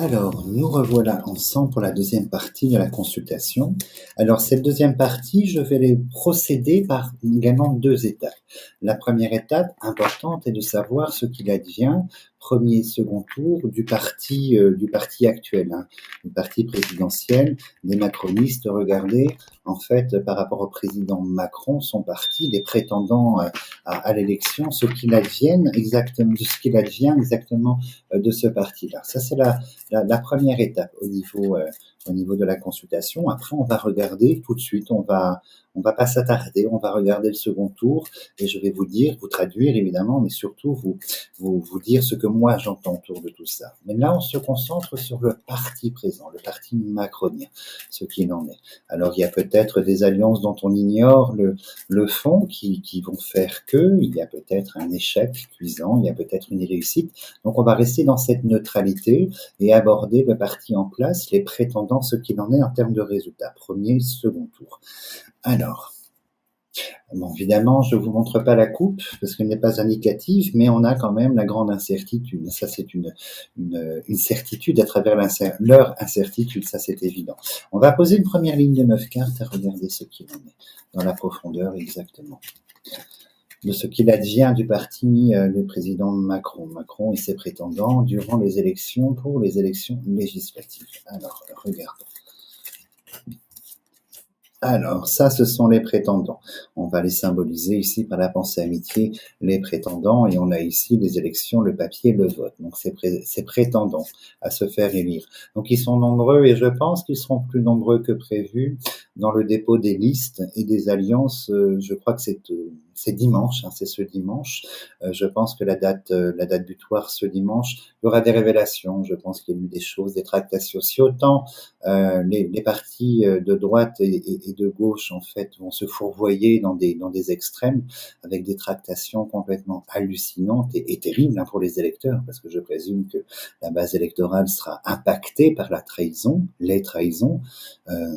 Alors, nous revoilà ensemble pour la deuxième partie de la consultation. Alors, cette deuxième partie, je vais les procéder par également deux étapes. La première étape importante est de savoir ce qu'il advient, premier et second tour, du parti actuel, du parti présidentiel, des macronistes. Regardez, en fait, par rapport au président Macron, son parti, les prétendants à l'élection, ce qu'il advienne exactement, de ce qu'il advient exactement de ce parti-là. Ça, c'est la première étape au niveau de la consultation. Après, on va regarder tout de suite, on va pas s'attarder, on va regarder le second tour et je vais vous dire, vous traduire évidemment, mais surtout vous dire ce que moi j'entends autour de tout ça. Mais là, on se concentre sur le parti présent, le parti macronien, ce qu'il en est. Alors, il y a peut-être des alliances dont on ignore le fond qui vont faire que, il y a peut-être un échec cuisant, il y a peut-être une réussite. Donc, on va rester dans cette neutralité et aborder le parti en place, les prétendants, ce qu'il en est en termes de résultats, premier, second tour. Alors, bon, évidemment, je ne vous montre pas la coupe parce qu'elle n'est pas indicative, mais on a quand même la grande incertitude. Ça, c'est une certitude à travers leur incertitude, ça c'est évident. On va poser une première ligne de 9 cartes à regarder ce qu'il en est, dans la profondeur exactement. De ce qu'il advient du parti du président Macron. Macron et ses prétendants durant les élections, pour les élections législatives. Alors, regardons. Alors, ça, ce sont les prétendants. On va les symboliser ici par la pensée amitié, les prétendants, et on a ici les élections, le papier, le vote. Donc, ces prétendants à se faire élire. Donc, ils sont nombreux, et je pense qu'ils seront plus nombreux que prévu dans le dépôt des listes et des alliances. Je crois que c'est dimanche, c'est ce dimanche. Je pense que la date butoir ce dimanche, il y aura des révélations. Je pense qu'il y a eu des choses, des tractations. Si autant les partis de droite et de gauche en fait vont se fourvoyer dans des extrêmes avec des tractations complètement hallucinantes et terribles pour les électeurs, parce que je présume que la base électorale sera impactée par la trahison, les trahisons.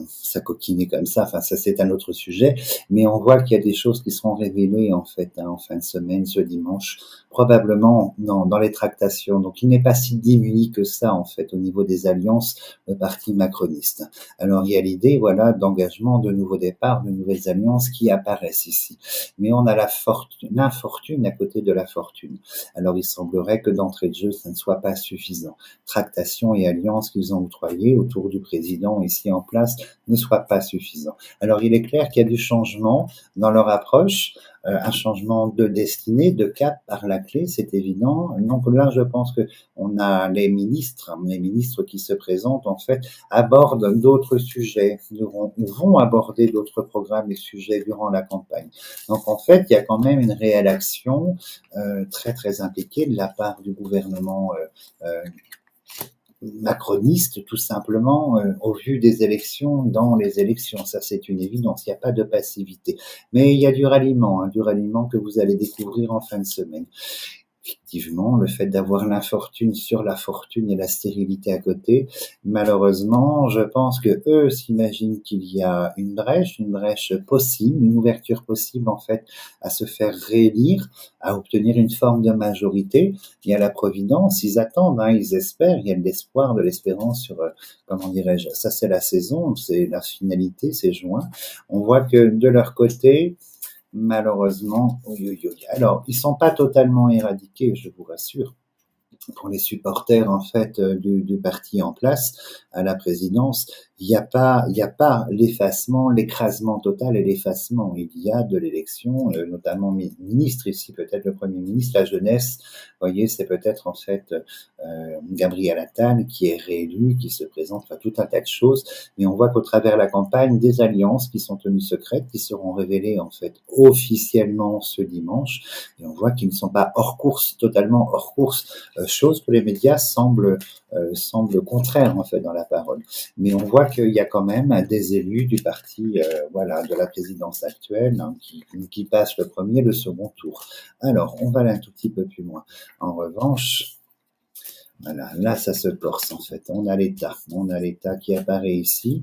Ça coquinait comme ça. Enfin, ça c'est un autre sujet, mais on voit qu'il y a des choses qui seront révélées en fait en fin de semaine, ce dimanche, probablement dans les tractations. Donc, il n'est pas si démuni que ça en fait au niveau des alliances, le parti macroniste. Alors, il y a l'idée, voilà, d'engagement, de nouveaux départs, de nouvelles alliances qui apparaissent ici. Mais on a l'infortune à côté de la fortune. Alors, il semblerait que d'entrée de jeu, ça ne soit pas suffisant. Tractations et alliances qu'ils ont octroyées autour du président ici en place ne soient pas suffisants. Alors, il est clair qu'il y a du changement dans leur approche, un changement de destinée, de cap par la clé, c'est évident. Donc là, je pense que on a les ministres qui se présentent, en fait, abordent d'autres sujets, vont aborder d'autres programmes et sujets durant la campagne. Donc, en fait, il y a quand même une réelle action très, très impliquée de la part du gouvernement macroniste, tout simplement, au vu des élections, dans les élections. Ça, c'est une évidence. Il n'y a pas de passivité. Mais il y a du ralliement que vous allez découvrir en fin de semaine. Effectivement, le fait d'avoir l'infortune sur la fortune et la stérilité à côté, malheureusement, je pense que eux s'imaginent qu'il y a une brèche possible, une ouverture possible en fait à se faire réélire, à obtenir une forme de majorité. Il y a la providence, ils attendent, ils espèrent, il y a de l'espoir, de l'espérance sur, comment dirais-je, ça c'est la saison, c'est la finalité, c'est juin. On voit que de leur côté, malheureusement, alors, ils sont pas totalement éradiqués, je vous rassure. Pour les supporters en fait du parti en place à la présidence, il n'y a pas l'effacement, l'écrasement total et l'effacement. Il y a de l'élection, notamment ministre ici, peut-être le Premier ministre, la jeunesse. Vous voyez, c'est peut-être en fait Gabriel Attal qui est réélu, qui se présente, enfin tout un tas de choses. Mais on voit qu'au travers la campagne, des alliances qui sont tenues secrètes, qui seront révélées en fait officiellement ce dimanche. Et on voit qu'ils ne sont pas hors course, totalement hors course, chose que les médias semblent contraires en fait dans la parole. Mais on voit qu'il y a quand même des élus du parti, de la présidence actuelle, qui passent le premier, le second tour. Alors, on va aller un tout petit peu plus loin. En revanche, voilà, là, ça se corse en fait. On a l'État qui apparaît ici.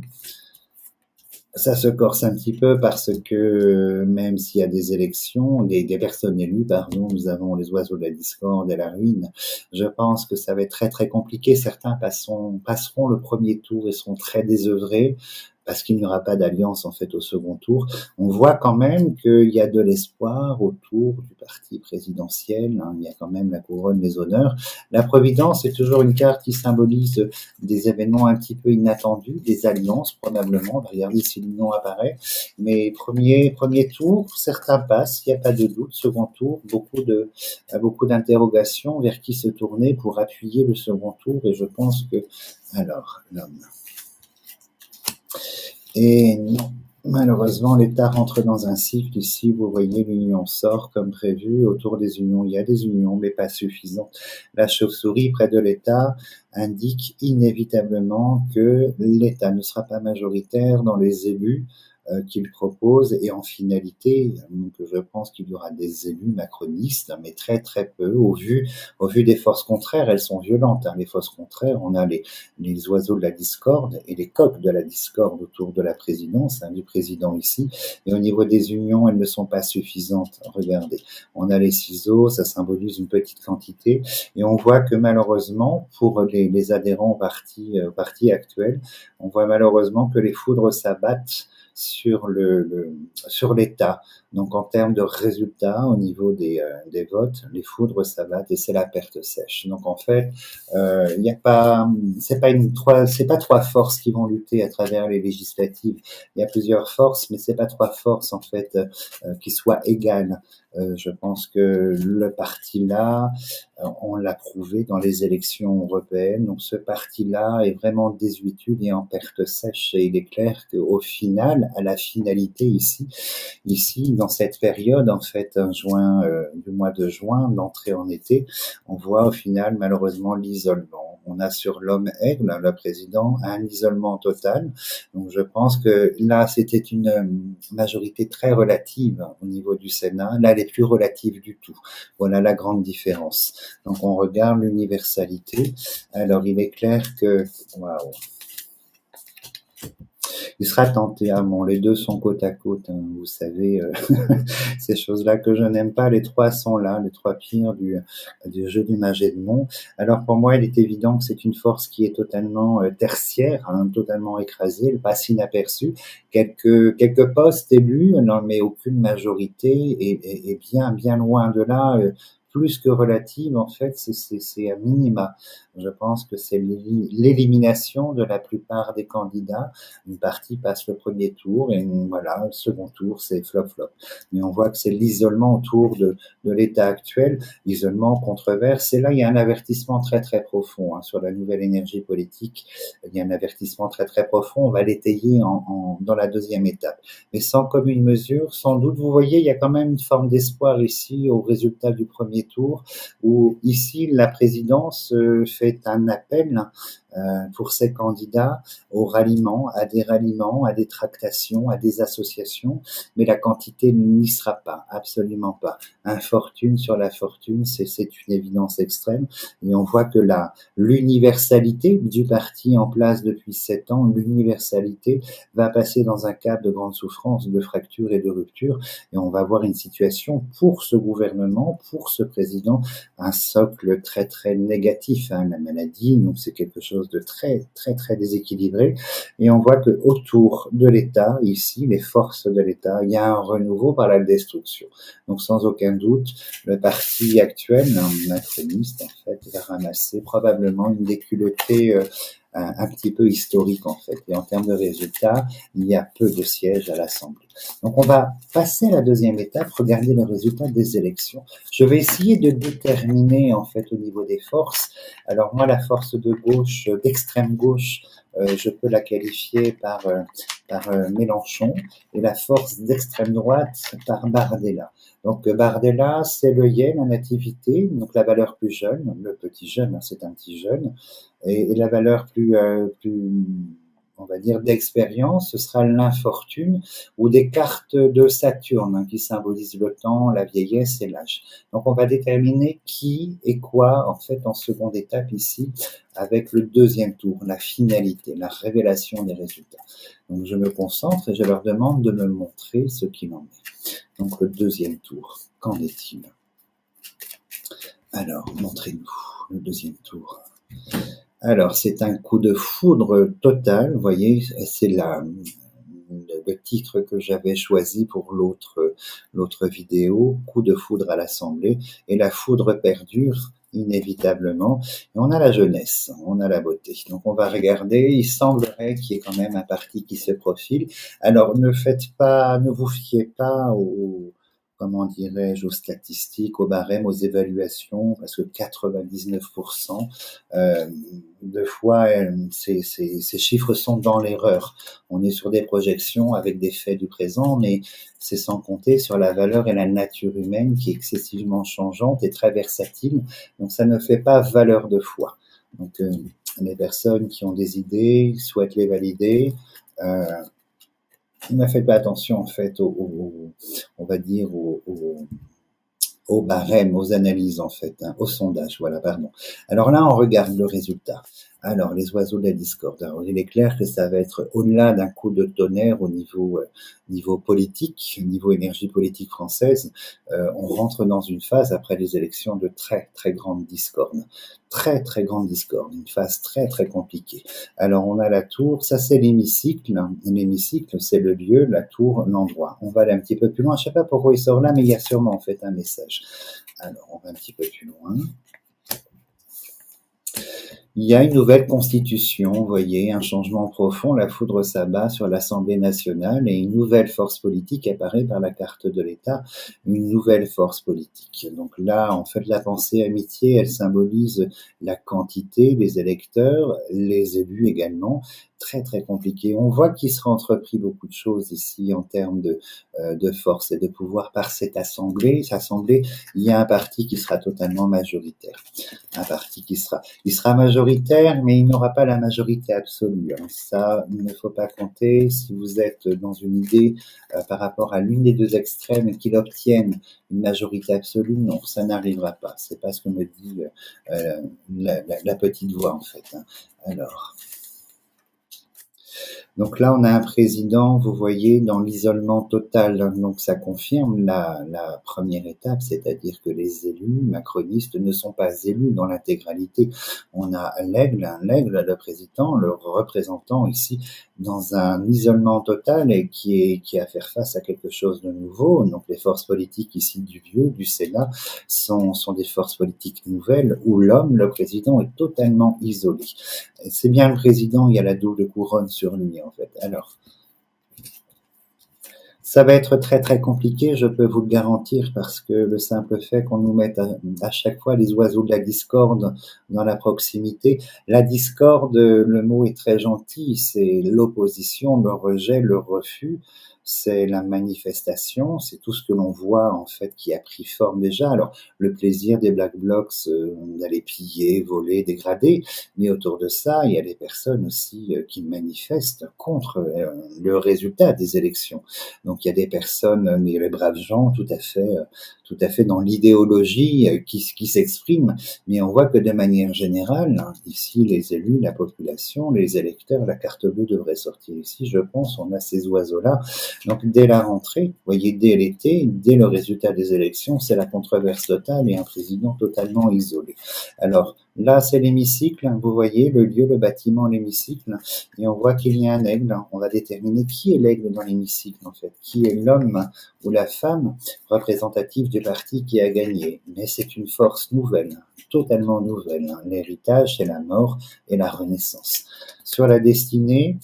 Ça se corse un petit peu parce que même s'il y a des élections, des personnes élues, pardon, nous avons les oiseaux de la discorde et la ruine. Je pense que ça va être très très compliqué. Certains passeront le premier tour et seront très désœuvrés parce qu'il n'y aura pas d'alliance en fait au second tour. On voit quand même qu'il y a de l'espoir autour du parti présidentiel. Hein. Il y a quand même la couronne, les honneurs. La Providence est toujours une carte qui symbolise des événements un petit peu inattendus, des alliances probablement. On va regarder si le nom apparaît. Mais premier tour, certains passent, il n'y a pas de doute. Second tour, beaucoup d'interrogations vers qui se tourner pour appuyer le second tour. Et je pense que, alors, l'homme. Et non, malheureusement, l'État rentre dans un cycle. Ici, vous voyez, l'union sort comme prévu. Autour des unions, il y a des unions, mais pas suffisantes. La chauve-souris près de l'État indique inévitablement que l'État ne sera pas majoritaire dans les élus qu'il propose et en finalité, donc je pense qu'il y aura des élus macronistes, mais très très peu au vu des forces contraires. Elles sont violentes, hein, les forces contraires. On a les oiseaux de la discorde et les coqs de la discorde autour de la présidence, hein, du président ici. Et au niveau des unions, elles ne sont pas suffisantes. Regardez, on a les ciseaux, ça symbolise une petite quantité, et on voit que malheureusement, pour les adhérents au parti actuel, on voit malheureusement que les foudres s'abattent sur l'État. Donc en termes de résultats au niveau des votes, les foudres s'abattent et c'est la perte sèche. Donc en fait, il y a pas, c'est pas trois forces qui vont lutter à travers les législatives. Il y a plusieurs forces, mais c'est pas trois forces en fait qui soient égales. Je pense que le parti-là, on l'a prouvé dans les élections européennes. Donc ce parti-là est vraiment désuétude et en perte sèche. Et il est clair qu'au final, à la finalité ici dans cette période, en fait, du mois de juin, d'entrée en été, on voit au final malheureusement l'isolement. On a sur l'homme aigle, le président, un isolement total. Donc je pense que là, c'était une majorité très relative au niveau du Sénat. Là, elle est plus relative du tout. Voilà la grande différence. Donc on regarde l'universalité. Alors il est clair que, waouh, il sera tenté. Ah bon, les deux sont côte à côte, hein, vous savez, ces choses-là que je n'aime pas. Les trois sont là, les trois pires du jeu du Magédemon. Alors pour moi, il est évident que c'est une force qui est totalement tertiaire, hein, totalement écrasée, elle passe inaperçue. Quelques postes élus, non, mais aucune majorité, et bien loin de là. Plus que relative, en fait, c'est à minima. Je pense que c'est l'élimination de la plupart des candidats. Une partie passe le premier tour et voilà, le second tour, c'est flop-flop. Mais on voit que c'est l'isolement autour de l'état actuel, l'isolement controverse. Et là, il y a un avertissement très très profond hein, sur la nouvelle énergie politique. Il y a un avertissement très très profond. On va l'étayer dans la deuxième étape. Mais sans commune mesure, sans doute, vous voyez, il y a quand même une forme d'espoir ici au résultat du premier tour, où ici, la présidence fait un appel pour ces candidats au ralliement, à des tractations, à des associations, mais la quantité n'y sera pas, absolument pas. Infortune sur la fortune, c'est une évidence extrême, et on voit que l'universalité du parti en place depuis 7 ans, l'universalité va passer dans un cadre de grande souffrance, de fracture et de rupture, et on va avoir une situation pour ce gouvernement, pour ce président, un socle très très négatif, hein, la maladie, donc c'est quelque chose de très très très déséquilibré, et on voit que autour de l'État, ici, les forces de l'État, il y a un renouveau par la destruction. Donc sans aucun doute, le parti actuel, macroniste, en fait, va ramasser probablement une déculottée un petit peu historique en fait. Et en termes de résultats, il y a peu de sièges à l'Assemblée. Donc on va passer à la deuxième étape, regarder les résultats des élections. Je vais essayer de déterminer en fait au niveau des forces. Alors moi, la force de gauche, d'extrême gauche, je peux la qualifier par Mélenchon et la force d'extrême droite par Bardella. Donc Bardella, c'est le yen, la nativité, donc la valeur plus jeune, le petit jeune, c'est un petit jeune, et la valeur plus on va dire, d'expérience, ce sera l'infortune ou des cartes de Saturne qui symbolisent le temps, la vieillesse et l'âge. Donc on va déterminer qui et quoi en fait en seconde étape ici avec le deuxième tour, la finalité, la révélation des résultats. Donc je me concentre et je leur demande de me montrer ce qu'il en est. Donc le deuxième tour, qu'en est-il? Alors, montrez-nous le deuxième tour. Alors, c'est un coup de foudre total, vous voyez, c'est le titre que j'avais choisi pour l'autre vidéo, coup de foudre à l'Assemblée, et la foudre perdure inévitablement. Et on a la jeunesse, on a la beauté. Donc on va regarder, il semblerait qu'il y ait quand même un parti qui se profile. Alors ne vous fiez pas comment dirais-je, aux statistiques, aux barèmes, aux évaluations, parce que 99% de fois, ces chiffres sont dans l'erreur. On est sur des projections avec des faits du présent, mais c'est sans compter sur la valeur et la nature humaine qui est excessivement changeante et très versatile. Donc ça ne fait pas valeur de foi. Donc les personnes qui ont des idées souhaitent les valider. Ne faites pas attention en fait on va dire au barème, aux analyses en fait, au sondage, voilà, pardon. Alors là, on regarde le résultat. Alors, les oiseaux de la discorde. Alors, il est clair que ça va être au-delà d'un coup de tonnerre au niveau politique, niveau énergie politique française. On rentre dans une phase, après les élections, de très, très grande discorde. Très, très grande discorde. Une phase très, très compliquée. Alors, on a la tour, ça c'est l'hémicycle. L'hémicycle, c'est le lieu, la tour, l'endroit. On va aller un petit peu plus loin. Je sais pas pourquoi il sort là, mais il y a sûrement en fait un message. Alors, on va un petit peu plus loin. Il y a une nouvelle constitution, vous voyez, un changement profond, la foudre s'abat sur l'Assemblée nationale et une nouvelle force politique apparaît par la carte de l'État, une nouvelle force politique. Donc là, en fait, la pensée amitié, elle symbolise la quantité, les électeurs, les élus également, très très compliqué. On voit qu'il sera entrepris beaucoup de choses ici en termes de force et de pouvoir par cette assemblée. Il y a un parti qui sera totalement majoritaire. Un parti il sera majoritaire, mais il n'aura pas la majorité absolue. Ça, il ne faut pas compter. Si vous êtes dans une idée par rapport à l'une des deux extrêmes et qu'il obtienne une majorité absolue, non, ça n'arrivera pas. C'est pas ce que me dit la petite voix en fait. Alors. Donc là, on a un président, vous voyez, dans l'isolement total. Donc ça confirme la première étape, c'est-à-dire que les élus macronistes ne sont pas élus dans l'intégralité. On a l'aigle, le président, le représentant ici, dans un isolement total et qui a à faire face à quelque chose de nouveau. Donc les forces politiques ici du lieu, du Sénat, sont des forces politiques nouvelles où l'homme, le président, est totalement isolé. C'est bien le président, il y a la double couronne sur lui en fait. Alors, ça va être très très compliqué, je peux vous le garantir, parce que le simple fait qu'on nous mette à chaque fois les oiseaux de la discorde dans la proximité, la discorde, le mot est très gentil, c'est l'opposition, le rejet, le refus, c'est la manifestation, c'est tout ce que l'on voit en fait qui a pris forme déjà. Alors le plaisir des Black Blocs d'aller piller, voler, dégrader, mais autour de ça, il y a des personnes aussi qui manifestent contre le résultat des élections. Donc il y a des personnes, mais les braves gens, tout à fait dans l'idéologie qui s'expriment, mais on voit que de manière générale, ici les élus, la population, les électeurs, la carte bleue devrait sortir ici, je pense, on a ces oiseaux-là. Donc dès la rentrée, vous voyez, dès l'été, dès le résultat des élections, c'est la controverse totale et un président totalement isolé. Alors là, c'est l'hémicycle, vous voyez, le lieu, le bâtiment, l'hémicycle, et on voit qu'il y a un aigle. On va déterminer qui est l'aigle dans l'hémicycle, en fait, qui est l'homme ou la femme représentative du parti qui a gagné. Mais c'est une force nouvelle, totalement nouvelle. L'héritage, c'est la mort et la renaissance. Sur la destinée,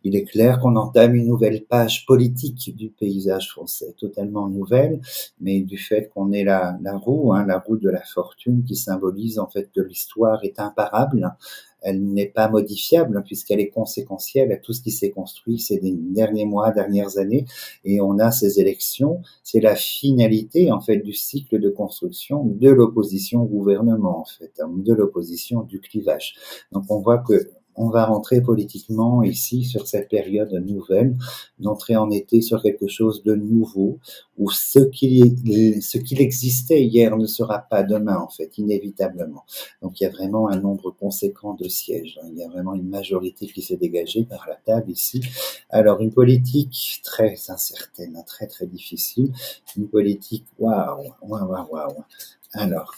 il est clair qu'on entame une nouvelle page politique du paysage français, totalement nouvelle, mais du fait qu'on ait la roue de la fortune qui symbolise en fait que l'histoire est imparable, elle n'est pas modifiable puisqu'elle est conséquentielle à tout ce qui s'est construit ces derniers mois, dernières années, et on a ces élections, c'est la finalité en fait du cycle de construction de l'opposition au gouvernement en fait, de l'opposition du clivage. Donc on voit que on va rentrer politiquement ici sur cette période nouvelle, d'entrer en été sur quelque chose de nouveau, où ce qu'il existait hier ne sera pas demain, en fait, inévitablement. Donc il y a vraiment un nombre conséquent de sièges. Il y a vraiment une majorité qui s'est dégagée par la table ici. Alors une politique très incertaine, très très difficile, une politique waouh, waouh, waouh, waouh. Alors,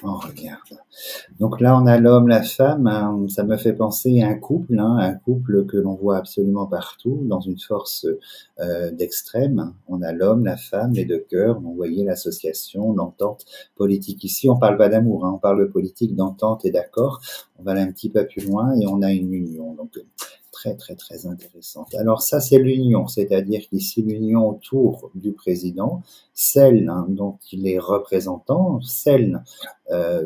on regarde. Donc là, on a l'homme, la femme. Hein, ça me fait penser à un couple que l'on voit absolument partout, dans une force d'extrême. On a l'homme, la femme, les deux cœurs. Vous voyez l'association, l'entente politique. Ici, on parle pas d'amour, hein, on parle de politique, d'entente et d'accord. On va aller un petit peu plus loin et on a une union. Donc très très très intéressante. Alors ça, c'est l'union, c'est-à-dire qu'ici l'union autour du président, celle dont il est représentant, celle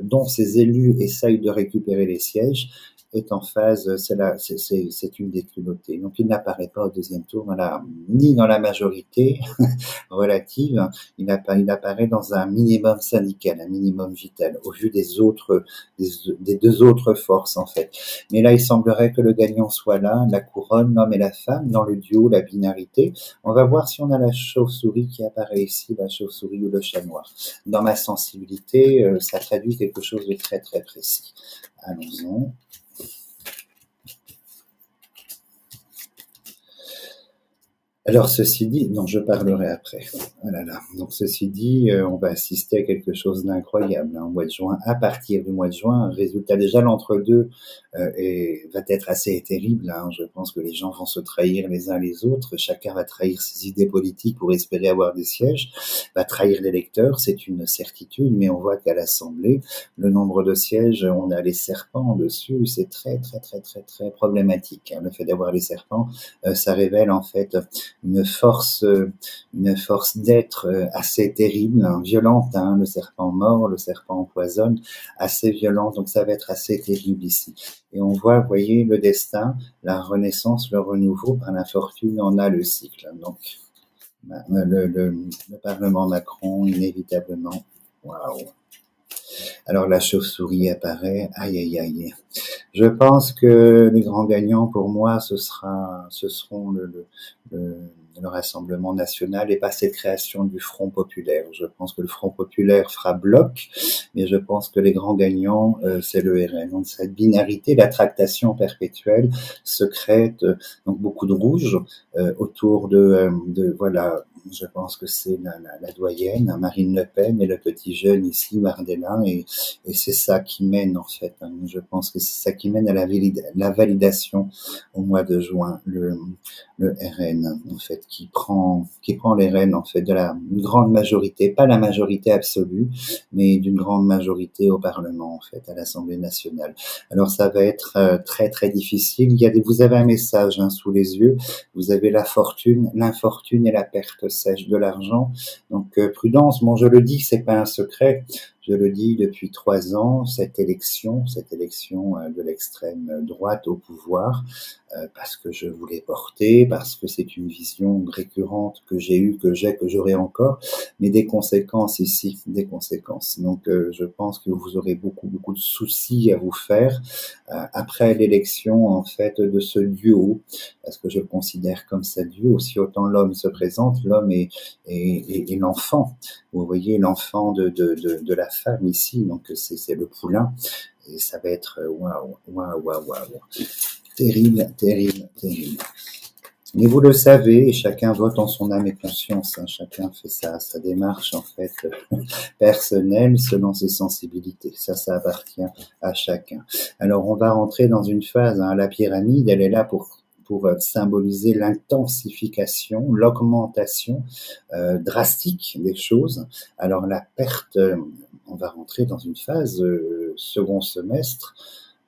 dont ces élus essayent de récupérer les sièges, est en phase, c'est une déculottée. Donc il n'apparaît pas au deuxième tour ni dans la majorité relative, il apparaît dans un minimum syndical, un minimum vital, au vu des deux autres forces en fait. Mais là, il semblerait que le gagnant soit là, la couronne, l'homme et la femme, dans le duo, la binarité. On va voir si on a la chauve-souris qui apparaît ici, la chauve-souris ou le chat noir. Dans ma sensibilité, ça traduit quelque chose de très très précis. Allons-y. Alors ceci dit, non, je parlerai après. Oh là là. Donc ceci dit, on va assister à quelque chose d'incroyable au mois de juin. À partir du mois de juin, résultat déjà l'entre-deux va être assez terrible. Hein. Je pense que les gens vont se trahir les uns les autres. Chacun va trahir ses idées politiques pour espérer avoir des sièges, va trahir l'électeur, c'est une certitude. Mais on voit qu'à l'Assemblée, le nombre de sièges, on a les serpents dessus. C'est très très très très très problématique. Hein. Le fait d'avoir les serpents, ça révèle en fait une force d'être assez terrible, hein, violente, hein, le serpent mord, le serpent empoisonne, assez violent, donc ça va être assez terrible ici. Et on voit, vous voyez, le destin, la renaissance, le renouveau, par l'infortune, on a le cycle. Donc, le Parlement Macron, inévitablement, waouh. Alors la chauve-souris apparaît, aïe aïe aïe. Je pense que les grands gagnants pour moi ce seront le Rassemblement national et pas cette création du Front populaire. Je pense que le Front populaire fera bloc, mais je pense que les grands gagnants c'est le RN. Donc cette binarité, la tractation perpétuelle secrète, donc beaucoup de rouge autour de voilà. Je pense que c'est la doyenne, Marine Le Pen, et le petit jeune ici, Bardella, et c'est ça qui mène en fait. Hein. Je pense que c'est ça qui mène à la validation au mois de juin, le RN en fait, qui prend les rênes en fait de une grande majorité, pas la majorité absolue, mais d'une grande majorité au Parlement en fait, à l'Assemblée nationale. Alors ça va être très très difficile. Vous avez un message hein, sous les yeux. Vous avez la fortune, l'infortune et la perte sèche de l'argent. Donc prudence. Bon, je le dis, c'est pas un secret. Je le dis depuis 3 ans, cette élection de l'extrême droite au pouvoir, parce que je voulais porter, parce que c'est une vision récurrente que j'ai eue, que j'aurai encore, mais des conséquences ici, des conséquences. Donc je pense que vous aurez beaucoup de soucis à vous faire après l'élection en fait de ce duo, parce que je le considère comme ça duo. Si autant l'homme se présente, l'homme est l'enfant. Vous voyez l'enfant de la femme ici, donc c'est le poulain, et ça va être waouh, waouh, waouh, waouh, terrible, terrible, terrible. Mais vous le savez, et chacun vote en son âme et conscience, hein, chacun fait sa démarche en fait personnelle selon ses sensibilités. Ça appartient à chacun. Alors on va rentrer dans une phase, hein, la pyramide, elle est là pour symboliser l'intensification, l'augmentation drastique des choses. Alors la perte, on va rentrer dans une phase second semestre,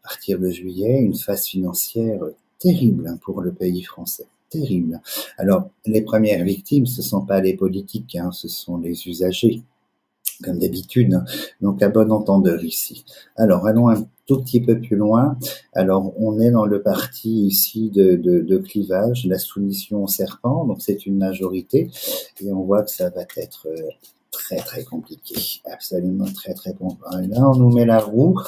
à partir de juillet, une phase financière terrible hein, pour le pays français. Terrible. Alors, les premières victimes, ce ne sont pas les politiques, hein, ce sont les usagers, comme d'habitude. Donc, à bon entendeur ici. Alors, allons un tout petit peu plus loin. Alors, on est dans le parti ici de clivage, la soumission au serpent. Donc, c'est une majorité. Et on voit que ça va être très très compliqué, absolument très très compliqué. Là, on nous met la roue.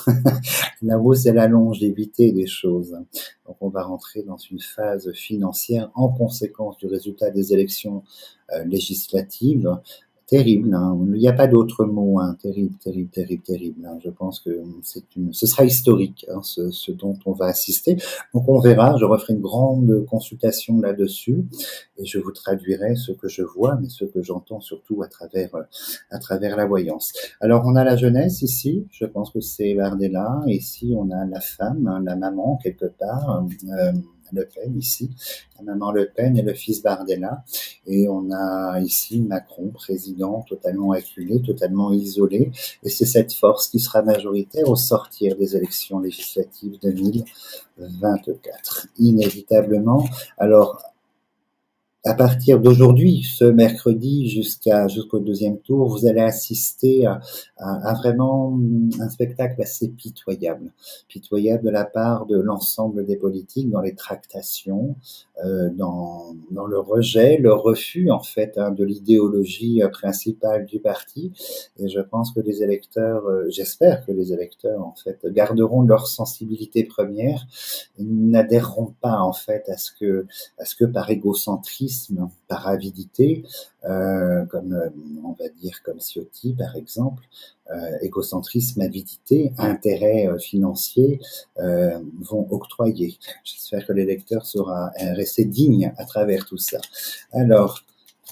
La roue, c'est la longévité des choses. Donc, on va rentrer dans une phase financière en conséquence du résultat des élections législatives. Terrible, hein. Il n'y a pas d'autre mot, hein. Terrible, terrible, terrible, terrible, hein. Je pense que ce sera historique, hein, ce dont on va assister. Donc on verra, je referai une grande consultation là-dessus et je vous traduirai ce que je vois, mais ce que j'entends surtout à travers la voyance. Alors on a la jeunesse ici, je pense que c'est Bardella. Ici on a la femme, hein, la maman quelque part. Le Pen ici, la maman Le Pen et le fils Bardella. Et on a ici Macron, président totalement acculé, totalement isolé. Et c'est cette force qui sera majoritaire au sortir des élections législatives 2024. Inévitablement. Alors, à partir d'aujourd'hui, ce mercredi jusqu'au deuxième tour, vous allez assister à vraiment un spectacle assez pitoyable. Pitoyable de la part de l'ensemble des politiques dans les tractations, dans le rejet, le refus en fait de l'idéologie principale du parti. Et je pense que les électeurs, j'espère que les électeurs en fait garderont leur sensibilité première et n'adhéreront pas en fait à ce que par égocentrisme, par avidité, comme on va dire comme Ciotti par exemple, égocentrisme, avidité, intérêt financier vont octroyer. J'espère que l'électeur saura rester digne à travers tout ça. Alors,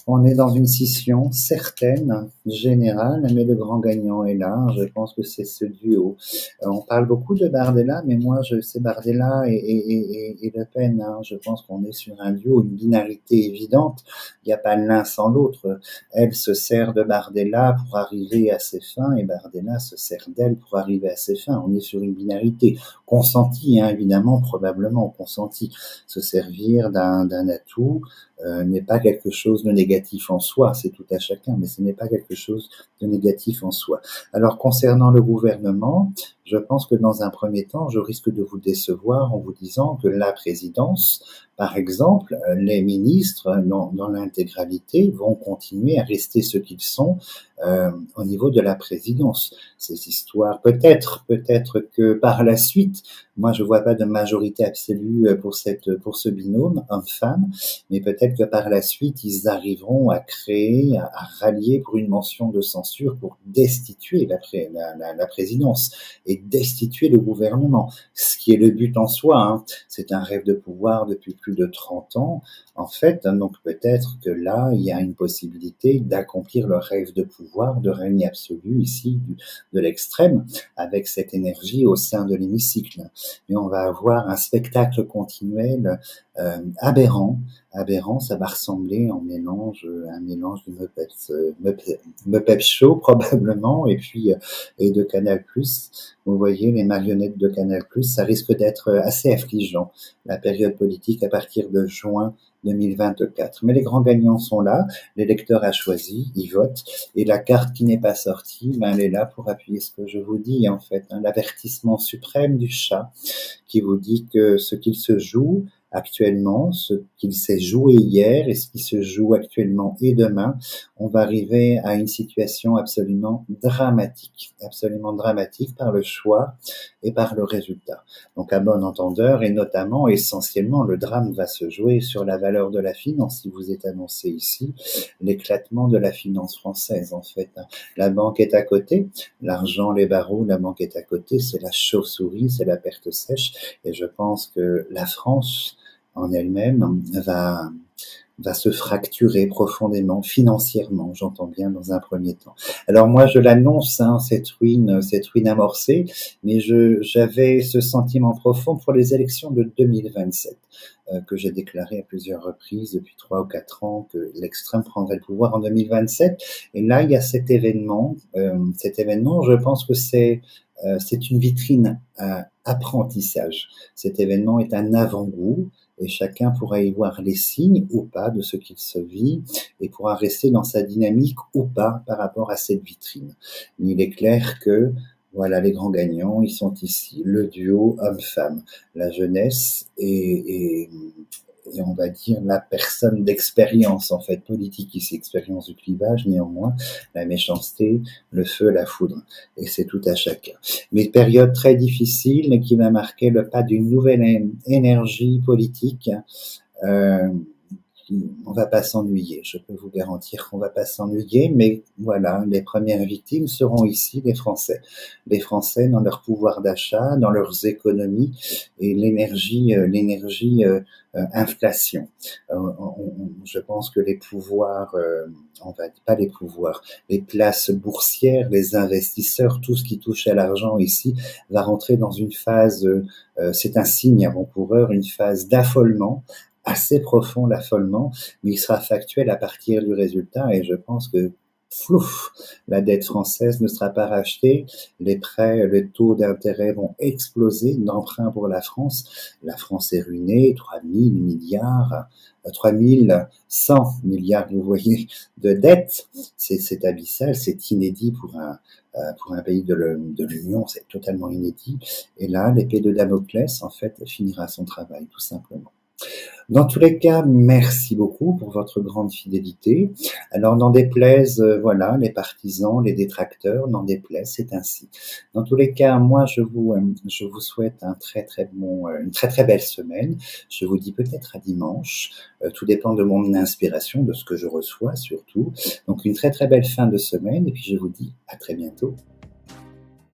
on est dans une scission certaine, générale, mais le grand gagnant est là. Je pense que c'est ce duo. On parle beaucoup de Bardella, mais moi, c'est Bardella et Le Pen. Hein. Je pense qu'on est sur un duo, une binarité évidente. Il n'y a pas l'un sans l'autre. Elle se sert de Bardella pour arriver à ses fins, et Bardella se sert d'elle pour arriver à ses fins. On est sur une binarité consentie, hein, évidemment, probablement consentie. Se servir d'un atout n'est pas quelque chose de négatif en soi, c'est tout à chacun, mais ce n'est pas quelque chose de négatif en soi. Alors concernant le gouvernement, je pense que dans un premier temps, je risque de vous décevoir en vous disant que la présidence, par exemple, les ministres, dans l'intégralité, vont continuer à rester ce qu'ils sont au niveau de la présidence. Ces histoires, peut-être que par la suite, moi je vois pas de majorité absolue pour ce binôme homme-femme, mais peut-être que par la suite, ils arriveront à créer, à rallier pour une motion de censure pour destituer la présidence et destituer le gouvernement, ce qui est le but en soi. Hein. C'est un rêve de pouvoir depuis plus de 30 ans, en fait. Donc peut-être que là, il y a une possibilité d'accomplir le rêve de pouvoir, de règne absolu ici, de l'extrême, avec cette énergie au sein de l'hémicycle. Et on va avoir un spectacle continuel aberrant, ça va ressembler un mélange de Muppet Show probablement et de Canal+. Vous voyez les marionnettes de Canal+, ça risque d'être assez affligeant la période politique à partir de juin 2024. Mais les grands gagnants sont là, l'électeur a choisi, il vote, et la carte qui n'est pas sortie, elle est là pour appuyer ce que je vous dis en fait, hein, l'avertissement suprême du chat qui vous dit que ce qu'il se joue actuellement, ce qu'il s'est joué hier et ce qui se joue actuellement et demain, on va arriver à une situation absolument dramatique par le choix et par le résultat. Donc à bon entendeur et notamment, essentiellement, le drame va se jouer sur la valeur de la finance. Il vous est annoncé ici l'éclatement de la finance française en fait. La banque est à côté, l'argent, les barreaux, la banque est à côté, c'est la chauve-souris, c'est la perte sèche et je pense que la France en elle-même va se fracturer profondément, financièrement, j'entends bien dans un premier temps. Alors moi je l'annonce, hein, cette ruine amorcée, mais j'avais ce sentiment profond pour les élections de 2027, que j'ai déclaré à plusieurs reprises depuis 3 ou 4 ans que l'extrême prendrait le pouvoir en 2027. Et là il y a cet événement, je pense que c'est une vitrine à apprentissage. Cet événement est un avant-goût et chacun pourra y voir les signes ou pas de ce qu'il se vit et pourra rester dans sa dynamique ou pas par rapport à cette vitrine. Mais il est clair que voilà, les grands gagnants, ils sont ici, le duo homme-femme, la jeunesse et on va dire la personne d'expérience en fait politique ici, expérience du clivage néanmoins, la méchanceté, le feu, la foudre, et c'est tout à chacun. Mais période très difficile qui va marquer le pas d'une nouvelle énergie politique. Euh, on va pas s'ennuyer, je peux vous garantir qu'on va pas s'ennuyer, mais voilà, les premières victimes seront ici les Français. Les Français dans leur pouvoir d'achat, dans leurs économies et l'énergie inflation. Je pense que les pouvoirs, on va pas les pouvoirs, les places boursières, les investisseurs, tout ce qui touche à l'argent ici va rentrer dans une phase, c'est un signe avant-coureur, une phase d'affolement assez profond l'affolement, mais il sera factuel à partir du résultat et je pense que flouf, la dette française ne sera pas rachetée, les prêts, les taux d'intérêt vont exploser d'emprunt pour la France. La France est ruinée, 3000 milliards, 3100 milliards, vous voyez, de dettes. C'est abyssal, c'est inédit pour un pays de l'Union, c'est totalement inédit. Et là, l'épée de Damoclès, en fait, finira son travail, tout simplement. Dans tous les cas, merci beaucoup pour votre grande fidélité. Alors, n'en déplaise, voilà, les partisans, les détracteurs, n'en déplaise, c'est ainsi. Dans tous les cas, moi, je vous souhaite un très très bon, une très très belle semaine. Je vous dis peut-être à dimanche. Tout dépend de mon inspiration, de ce que je reçois surtout. Donc, une très très belle fin de semaine et puis je vous dis à très bientôt.